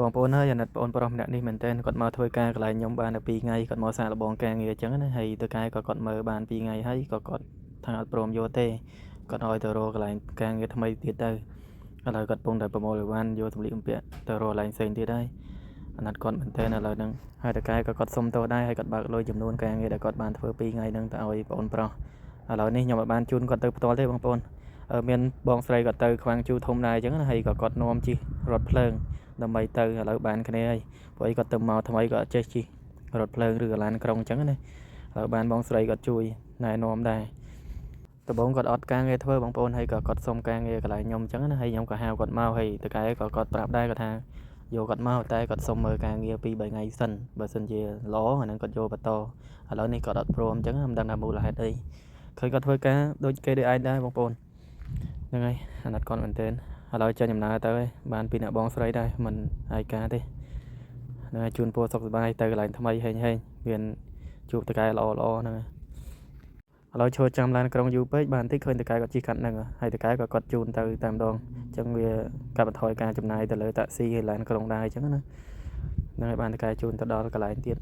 បងប្អូនហើយអាណិតបងប្រុសម្នាក់នេះមែនតើគាត់មកធ្វើការកន្លែងខ្ញុំបានតែ2ថ្ងៃគាត់មកសាកល្បងការងារអញ្ចឹងណាហើយតើកាយក៏គាត់មើលបាន2ថ្ងៃហើយក៏គាត់ថាអត់ព្រមយកទេគាត់ឲ្យទៅរកកន្លែងការងារថ្មីទៀតទៅឥឡូវគាត់ពងតែប្រមូលអីវ៉ាន់យកសម្លៀកបំពាក់ទៅរកកន្លែងផ្សេងទៀតហើយអាណិតគាត់មែនតើឥឡូវហ្នឹងហើយតើកាយក៏គាត់សុំទោសដែរហើយគាត់បើកលុយចំនួនការងារដែលគាត់បានធ្វើ2ថ្ងៃហ្នឹងទៅឲ្យបងប្រុសឥឡូវនេះខ្ញុំអត់បានជូនគាត់ទៅផ្ទាល់ទេបងប្អូនមានបងស្រីគាត់ទៅខ្វាំងជូធំដែរអញ្ចឹងណាហើយក៏គាត់នាំជិះរថភ្លើងដើម្បីទៅឥឡូវបានគ្នាហើយព្រោះអីគាត់ទៅមកថ្មីក៏អត់ចេះជិះរថភ្លើងឬកឡានក្រុងអញ្ចឹងណាឥឡូវបានបងស្រីគាត់ជួយណែនាំដែរដំបូងគាត់អត់ការងារធ្វើបងប្អូនហើយក៏គាត់សុំការងារកន្លែងខ្ញុំអញ្ចឹងណាហើយខ្ញុំក៏ហៅគាត់មកហើយតកែក៏គាត់ប្រាប់ដែរគាត់ថាយកគាត់មកតែគាត់សុំមើលការងារ2-3ថ្ងៃសិនបើសិនជាល្អអាហ្នឹងគាត់យកបន្តឥឡូវនេះគាត់អត់ព្រមអញ្ចឹងមិនដឹងថាមូលហេតុអីឃើញគាត់ធ្វើការដូចគេដូចឯងដែរបងប្អូនហ្នឹងហើយអាណិតគាត់មែនទែនឥឡូវចេញដំណើរទៅហើយបានពីអ្នកបងស្រីដែរមិនឯកាទេហ្នឹងហើយជូនពរសុខសប្បាយទៅកន្លែងថ្មីហេងមានជួបតកែល្អហ្នឹងឥឡូវឈរចាំឡានក្រុងយូរពេកបានតិចឃើញតកែគាត់ជិះកាត់ហ្នឹងហើយតកែក៏គាត់ជូនទៅតែម្ដងអញ្ចឹងវាកាត់បន្ថយការចំណាយទៅលើតាក់ស៊ីហើយឡានក្រុងដែរអញ្ចឹងណាហ្នឹងហើយបានតកែជូនទៅដល់កន្លែងទៀត